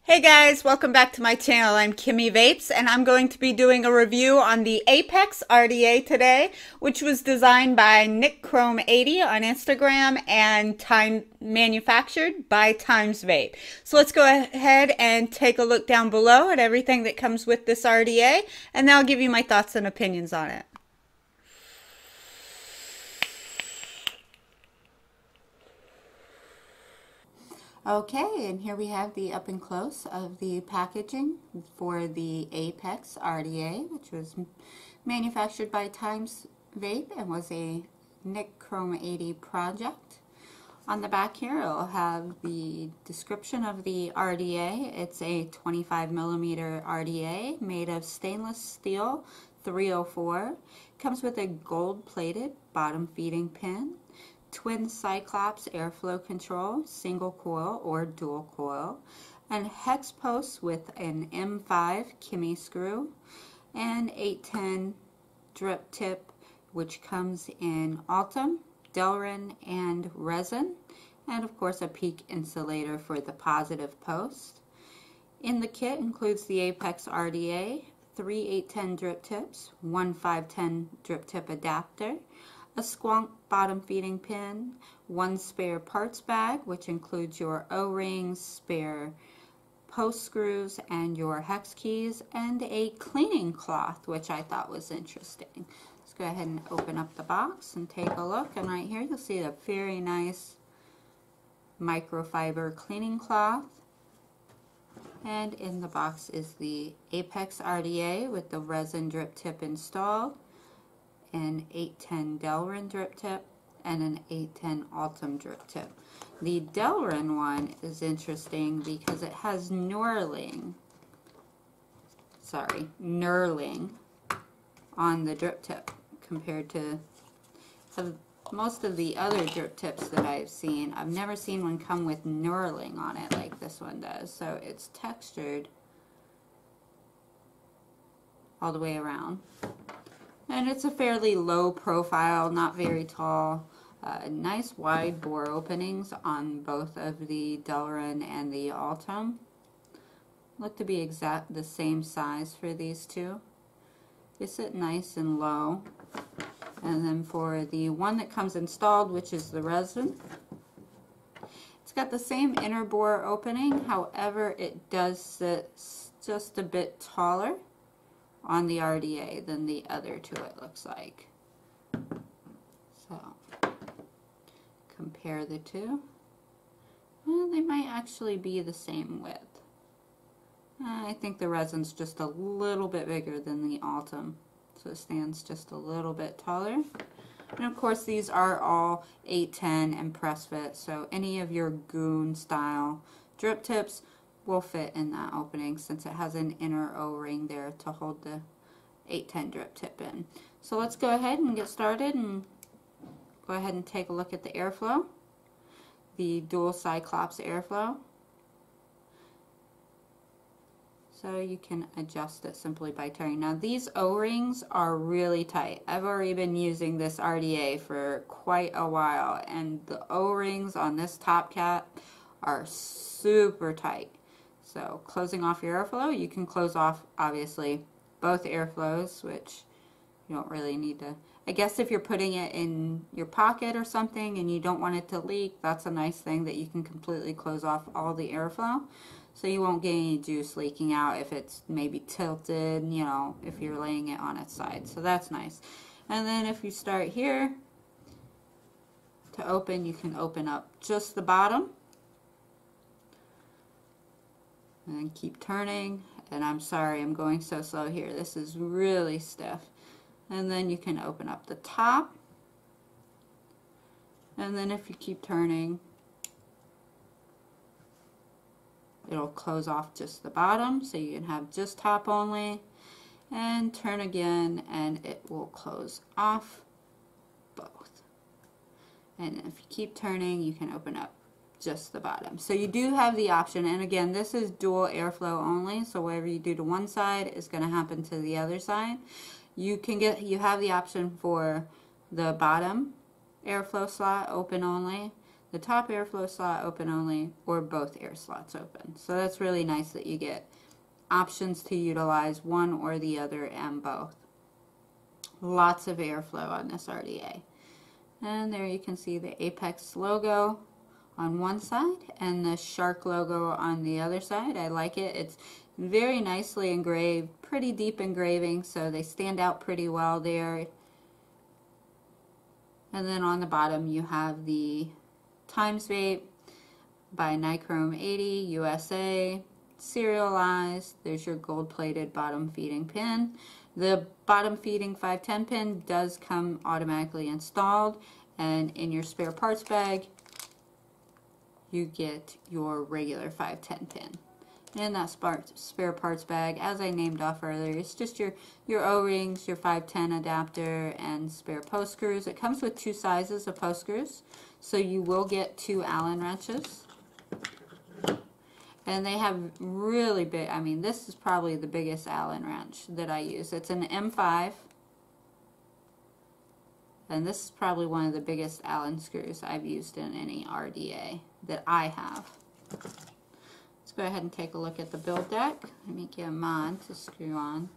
Hey guys, welcome back to my channel. I'm Kimmy Vapes and I'm going to be doing a review on the Apex RDA today, which was designed by NickChrome80 on Instagram and manufactured by Timesvape. So let's go ahead and take a look down below at everything that comes with this RDA, and then I'll give you my thoughts and opinions on it. Okay, and here we have the up and close of the packaging for the Apex RDA, which was manufactured by Timesvape and was a NickChrome80 project. On the back here, it'll have the description of the RDA. It's a 25mm RDA made of stainless steel 304. Comes with a gold-plated bottom feeding pin, twin Cyclops airflow control, single coil or dual coil, and hex posts with an M5 Kimmy screw, and 810 drip tip, which comes in Altum, Delrin, and resin, and of course a peak insulator for the positive post. In the kit includes the Apex RDA, 3 810 drip tips, 1 510 drip tip adapter, a squonk bottom feeding pin, 1 spare parts bag, which includes your O-rings, spare post screws, and your hex keys, and a cleaning cloth, which I thought was interesting. Let's go ahead and open up the box and take a look, and right here you'll see a very nice microfiber cleaning cloth. And in the box is the Apex RDA with the resin drip tip installed, an 810 Delrin drip tip, and an 810 Altum drip tip. The Delrin one is interesting because it has knurling on the drip tip compared to most of the other drip tips that I've seen. I've never seen one come with knurling on it like this one does. So it's textured all the way around. And it's a fairly low profile, not very tall. Nice wide bore openings on both of the Delrin and the Altum. Look to be exact the same size for these two. They sit nice and low. And then for the one that comes installed, which is the resin, it's got the same inner bore opening. However, it does sit just a bit taller on the RDA than the other two, it looks like. So compare the two. Well, they might actually be the same width. I think the resin's just a little bit bigger than the Altum, so it stands just a little bit taller. And of course these are all 810 and press fit, so any of your goon style drip tips will fit in that opening since it has an inner O-ring there to hold the 810 drip tip in. So let's go ahead and get started and go ahead and take a look at the airflow. The dual Cyclops airflow. So you can adjust it simply by turning. Now these O-rings are really tight. I've already been using this RDA for quite a while, and the O-rings on this top cap are super tight. So closing off your airflow, you can close off obviously both airflows, which you don't really need to. I guess if you're putting it in your pocket or something and you don't want it to leak, that's a nice thing that you can completely close off all the airflow. So you won't get any juice leaking out if it's maybe tilted, you know, if you're laying it on its side. So that's nice. And then if you start here to open, you can open up just the bottom. And then keep turning. And I'm sorry, I'm going so slow here. This is really stiff. And then you can open up the top. And then if you keep turning, it'll close off just the bottom, so you can have just top only. And turn again, and it will close off both. And if you keep turning, you can open up just the bottom. So you do have the option, and again, this is dual airflow only, so whatever you do to one side is going to happen to the other side. You have the option for the bottom airflow slot open only, the top airflow slot open only, or both air slots open. So that's really nice that you get options to utilize one or the other and both. Lots of airflow on this RDA. And there you can see the Apex logo on one side and the shark logo on the other side. I like it. It's very nicely engraved, pretty deep engraving, so they stand out pretty well there. And then on the bottom you have the Timesvape by Nichrome 80 USA, serialized. There's your gold-plated bottom feeding pin. The bottom feeding 510 pin does come automatically installed, and in your spare parts bag you get your regular 510 pin. And in that spare parts bag, as I named off earlier, it's just your O-rings, your 510 adapter, and spare post screws. It comes with 2 sizes of post screws, so you will get 2 Allen wrenches. And they have really big, I mean, this is probably the biggest Allen wrench that I use. It's an M5. And this is probably one of the biggest Allen screws I've used in any RDA that I have. Let's go ahead and take a look at the build deck. Let me get them on to screw on.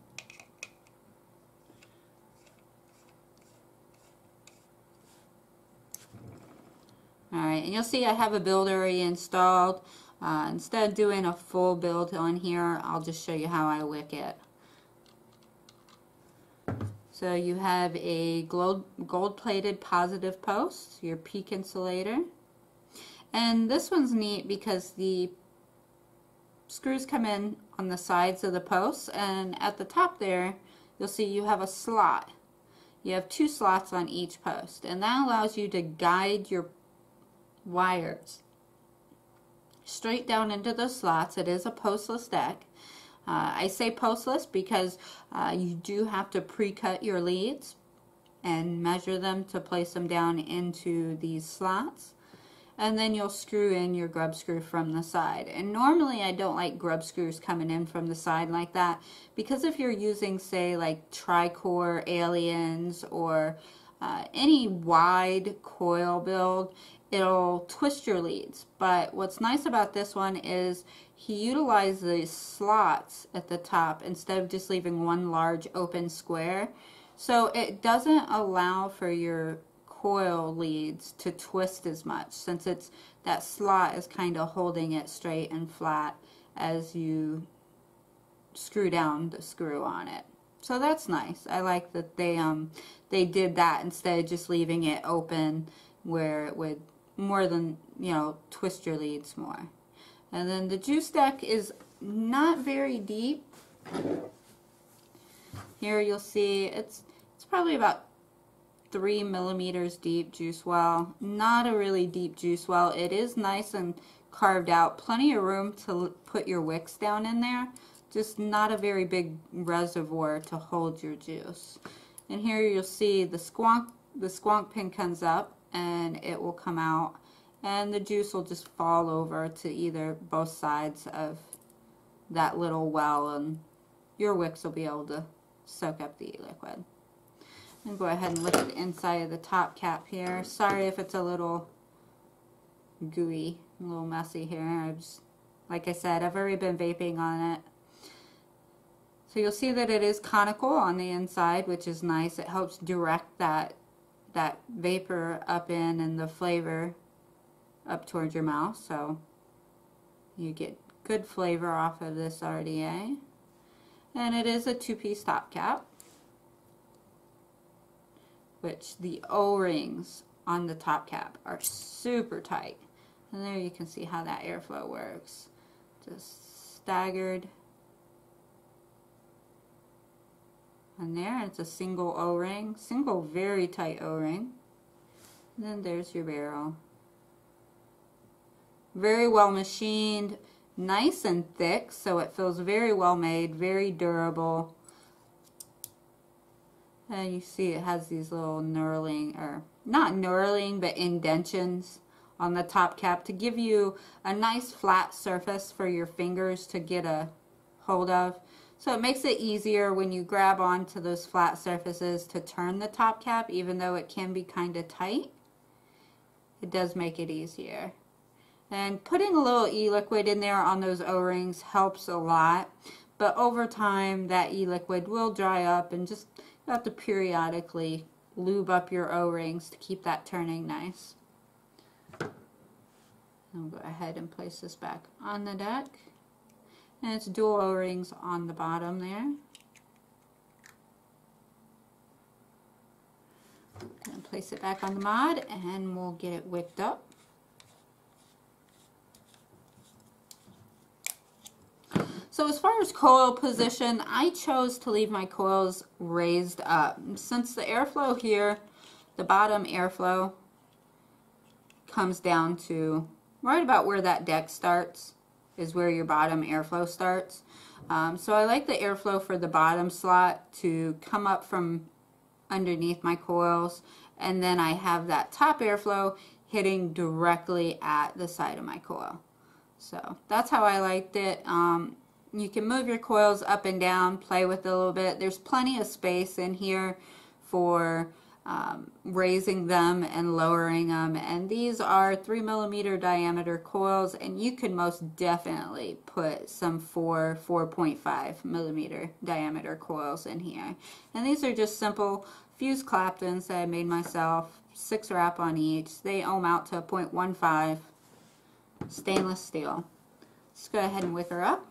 Alright, and you'll see I have a build already installed. Instead of doing a full build on here, I'll just show you how I wick it. So you have a gold-plated positive post, your peak insulator. And this one's neat because the screws come in on the sides of the posts, and at the top there you'll see you have a slot. You have 2 slots on each post, and that allows you to guide your wires straight down into the slots. It is a postless deck. I say postless because you do have to pre-cut your leads and measure them to place them down into these slots. And then you'll screw in your grub screw from the side. And normally I don't like grub screws coming in from the side like that, because if you're using, say, like tri-core aliens or any wide coil build, it'll twist your leads. But what's nice about this one is he utilizes slots at the top instead of just leaving one large open square. So it doesn't allow for your coil leads to twist as much, since it's that slot is kind of holding it straight and flat as you screw down the screw on it. So that's nice. I like that they did that instead of just leaving it open where it would more than, you know, twist your leads more. And then the juice deck is not very deep. Here you'll see it's probably about 3 millimeters deep juice well. Not a really deep juice well. It is nice and carved out. Plenty of room to put your wicks down in there. Just not a very big reservoir to hold your juice. And here you'll see the squonk pin comes up and it will come out, and the juice will just fall over to either both sides of that little well, and your wicks will be able to soak up the liquid. And go ahead and look at the inside of the top cap here. Sorry if it's a little gooey, a little messy here. Like I said, I've already been vaping on it. So you'll see that it is conical on the inside, which is nice. It helps direct that vapor up in and the flavor up towards your mouth, so you get good flavor off of this RDA. And it is a 2-piece top cap, which the O-rings on the top cap are super tight. And there you can see how that airflow works. Just staggered. And there, it's a single O-ring, single very tight O-ring. And then there's your barrel. Very well machined, nice and thick, so it feels very well made, very durable. And you see it has these little knurling, or not knurling, but indentions on the top cap to give you a nice flat surface for your fingers to get a hold of. So it makes it easier when you grab onto those flat surfaces to turn the top cap, even though it can be kind of tight. it does make it easier. And putting a little e-liquid in there on those O-rings helps a lot. But over time, that e-liquid will dry up, and just you have to periodically lube up your O-rings to keep that turning nice. I'll go ahead and place this back on the deck. And it's dual O-rings on the bottom there. And place it back on the mod, and we'll get it wicked up. So as far as coil position, I chose to leave my coils raised up. Since the airflow here, the bottom airflow comes down to right about where that deck starts, is where your bottom airflow starts. So I like the airflow for the bottom slot to come up from underneath my coils, and then I have that top airflow hitting directly at the side of my coil. So that's how I liked it. You can move your coils up and down, play with it a little bit. There's plenty of space in here for raising them and lowering them. And these are 3mm diameter coils, and you could most definitely put some 4.5mm diameter coils in here. And these are just simple fused Claptons that I made myself, 6 wrap on each. They ohm out to 0.15 stainless steel. Let's go ahead and wick her up.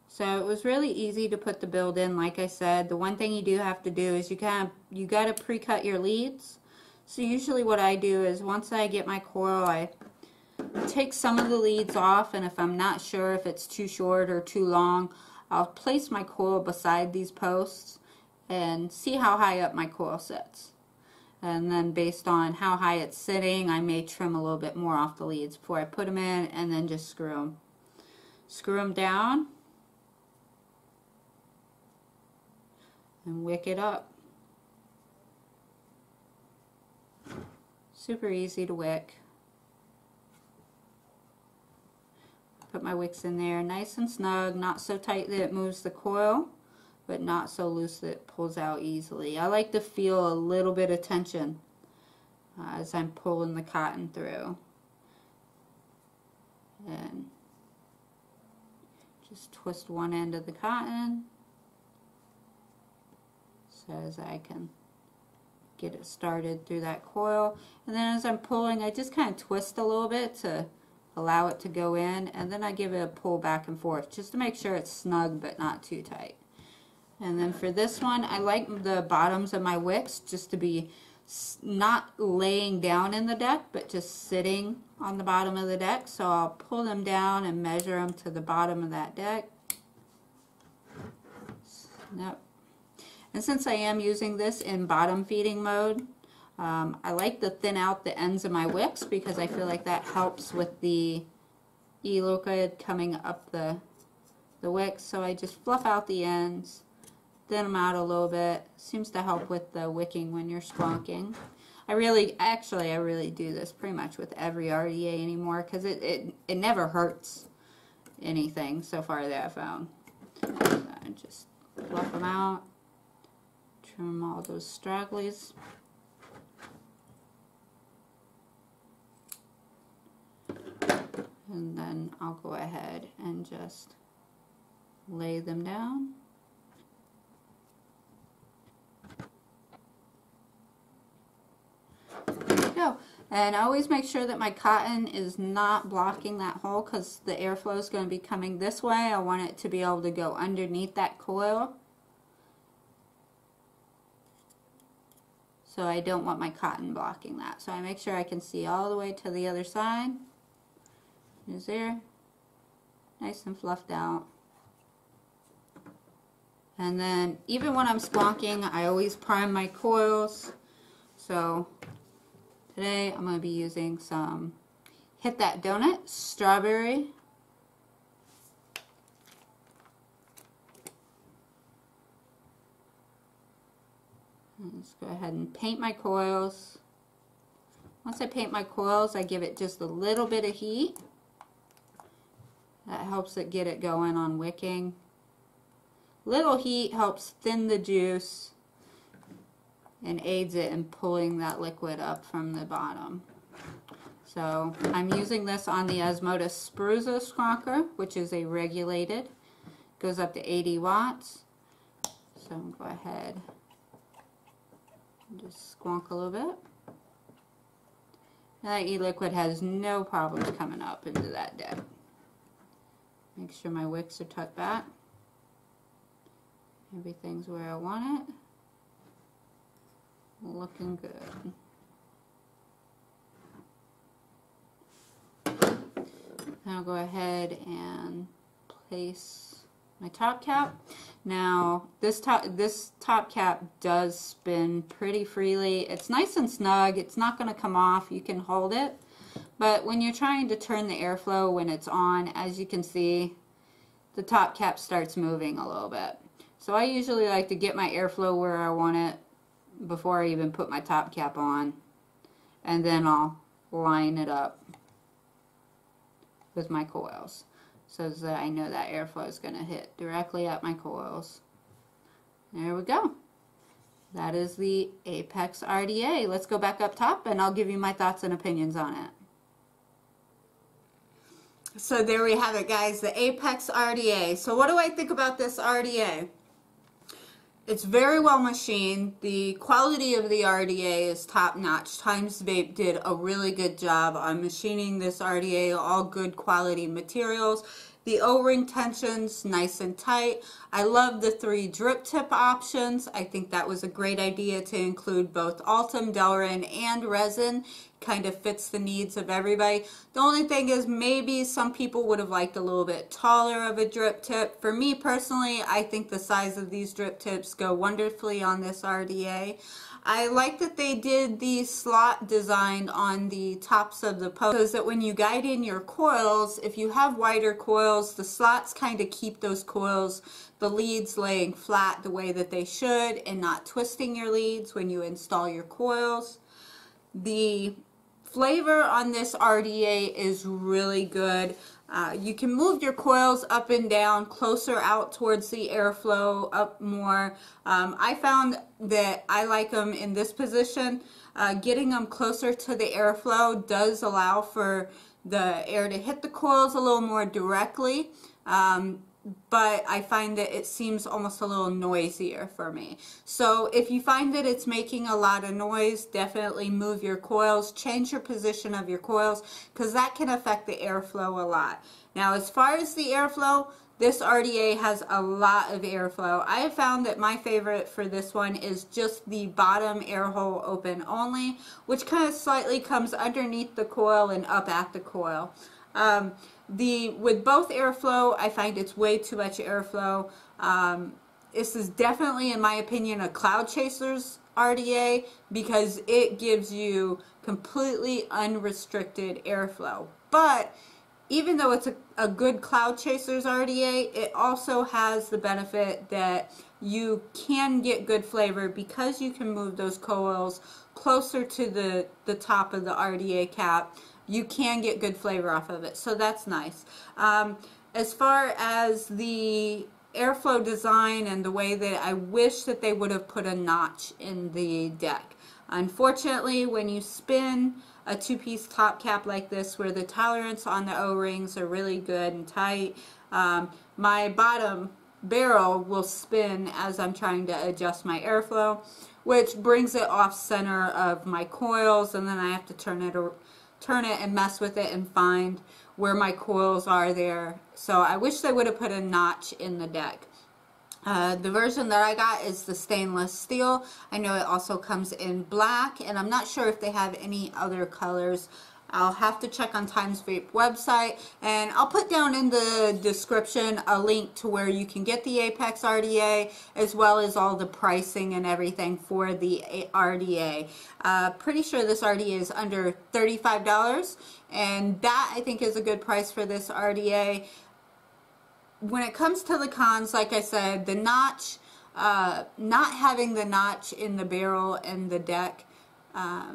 So it was really easy to put the build in. Like I said, the one thing you do have to do is you got to pre-cut your leads. So usually what I do is once I get my coil, I take some of the leads off, and if I'm not sure if it's too short or too long, I'll place my coil beside these posts and see how high up my coil sits. And then based on how high it's sitting, I may trim a little bit more off the leads before I put them in, and then just screw them. Screw them down and wick it up. Super easy to wick. Put my wicks in there nice and snug, not so tight that it moves the coil, but not so loose that it pulls out easily. I like to feel a little bit of tension as I'm pulling the cotton through. And just twist one end of the cotton so as I can get it started through that coil. And then as I'm pulling, I just kind of twist a little bit to allow it to go in, and then I give it a pull back and forth just to make sure it's snug but not too tight. And then for this one, I like the bottoms of my wicks just to be not laying down in the deck, but just sitting on the bottom of the deck. So I'll pull them down and measure them to the bottom of that deck. Snap. And since I am using this in bottom feeding mode, I like to thin out the ends of my wicks because I feel like that helps with the e-liquid coming up the wicks. So I just fluff out the ends, thin them out a little bit. Seems to help with the wicking when you're squonking. I really do this pretty much with every RDA anymore because it never hurts anything so far that I found. So I just fluff them out. Trim all those stragglies. And then I'll go ahead and just lay them down. There we go. And I always make sure that my cotton is not blocking that hole because the airflow is going to be coming this way. I want it to be able to go underneath that coil. So I don't want my cotton blocking that. So I make sure I can see all the way to the other side. Is there. Nice and fluffed out. And then even when I'm squonking, I always prime my coils. So today I'm going to be using some Hit That Donut Strawberry. Let's go ahead and paint my coils. Once I paint my coils, I give it just a little bit of heat. That helps it get it going on wicking. Little heat helps thin the juice and aids it in pulling that liquid up from the bottom. So I'm using this on the Osmotis Spruzo Skronker, which is a regulated. Goes up to 80 watts. So I'm going to go ahead and just squonk a little bit. That e-liquid has no problems coming up into that deck. Make sure my wicks are tucked back. Everything's where I want it. Looking good. Now I'll go ahead and place my top cap. Now this top cap does spin pretty freely. It's nice and snug. It's not going to come off. You can hold it. But when you're trying to turn the airflow when it's on, as you can see, the top cap starts moving a little bit. So I usually like to get my airflow where I want it before I even put my top cap on. And then I'll line it up with my coils so that I know that airflow is going to hit directly at my coils. There we go. That is the Apex RDA. Let's go back up top and I'll give you my thoughts and opinions on it. So there we have it, guys, the Apex RDA. So what do I think about this RDA? It's very well machined. The quality of the RDA is top notch. Timesvape did a really good job on machining this RDA, all good quality materials. The O-ring tension's nice and tight. I love the 3 drip tip options. I think that was a great idea to include both Altum, Delrin, and resin. Kind of fits the needs of everybody. The only thing is maybe some people would have liked a little bit taller of a drip tip. For me personally, I think the size of these drip tips go wonderfully on this RDA. I like that they did the slot design on the tops of the posts so that when you guide in your coils, if you have wider coils, the slots kind of keep those coils, the leads laying flat the way that they should and not twisting your leads when you install your coils. The flavor on this RDA is really good. You can move your coils up and down, closer out towards the airflow, up more. I found that I like them in this position. Getting them closer to the airflow does allow for the air to hit the coils a little more directly. But I find that it seems almost a little noisier for me. So if you find that it's making a lot of noise, definitely move your coils, change your position of your coils, because that can affect the airflow a lot. Now as far as the airflow, this RDA has a lot of airflow. I have found that my favorite for this one is just the bottom air hole open only, which kind of slightly comes underneath the coil and up at the coil. With both airflow, I find it's way too much airflow. This is definitely, in my opinion, a cloud chasers RDA because it gives you completely unrestricted airflow. But even though it's a good cloud chasers RDA, it also has the benefit that you can get good flavor because you can move those coils closer to the top of the RDA cap. You can get good flavor off of it, so that's nice. As far as the airflow design and the way that I wish that they would have put a notch in the deck. Unfortunately, when you spin a 2-piece top cap like this where the tolerance on the O-rings are really good and tight, my bottom barrel will spin as I'm trying to adjust my airflow, which brings it off center of my coils, and then I have to turn it and mess with it and find where my coils are there. So I wish they would have put a notch in the deck. The version that I got is the stainless steel. I know it also comes in black, and I'm not sure if they have any other colors. I'll have to check on Timesvape website, and I'll put down in the description a link to where you can get the Apex RDA as well as all the pricing and everything for the RDA. Pretty sure this RDA is under $35, and that I think is a good price for this RDA. When it comes to the cons, like I said, the notch, not having the notch in the barrel and the deck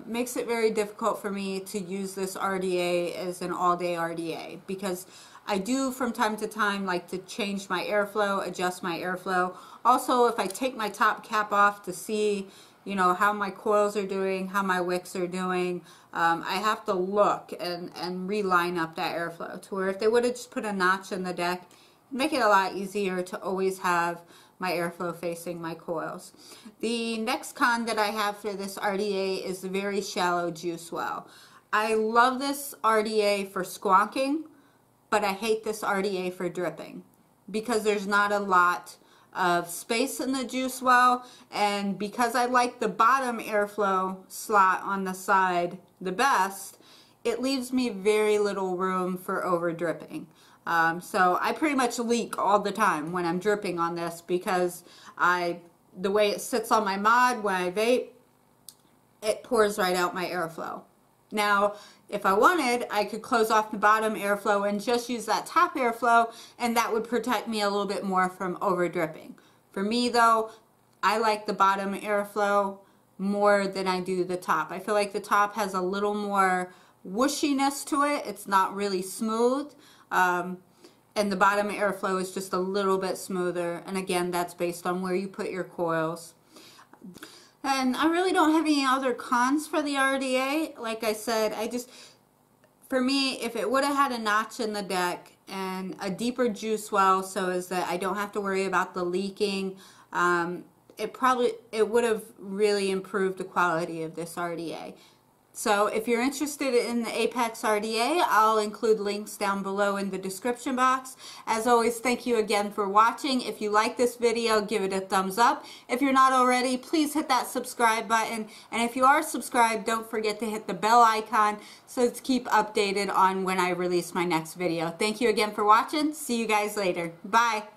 makes it very difficult for me to use this RDA as an all-day RDA, because I do from time to time like to change my airflow, adjust my airflow. Also, if I take my top cap off to see you know, how my coils are doing, how my wicks are doing. I have to look and reline up that airflow to where if they would have just put a notch in the deck, it'd make it a lot easier to always have my airflow facing my coils. The next con that I have for this RDA is the very shallow juice well. I love this RDA for squonking, but I hate this RDA for dripping because there's not a lot of space in the juice well, and because I like the bottom airflow slot on the side the best, it leaves me very little room for over dripping. So I pretty much leak all the time when I'm dripping on this because the way it sits on my mod when I vape, it pours right out my airflow. Now, if I wanted, I could close off the bottom airflow and just use that top airflow, and that would protect me a little bit more from over dripping. For me though, I like the bottom airflow more than I do the top. I feel like the top has a little more whooshiness to it. It's not really smooth. And the bottom airflow is just a little bit smoother. And again, that's based on where you put your coils. And I really don't have any other cons for the RDA. Like I said, for me, if it would have had a notch in the deck and a deeper juice well so as that I don't have to worry about the leaking, it would have really improved the quality of this RDA. So if you're interested in the Apex RDA, I'll include links down below in the description box. As always, thank you again for watching. If you like this video, give it a thumbs up. If you're not already, please hit that subscribe button. And if you are subscribed, don't forget to hit the bell icon so to keep updated on when I release my next video. Thank you again for watching. See you guys later. Bye.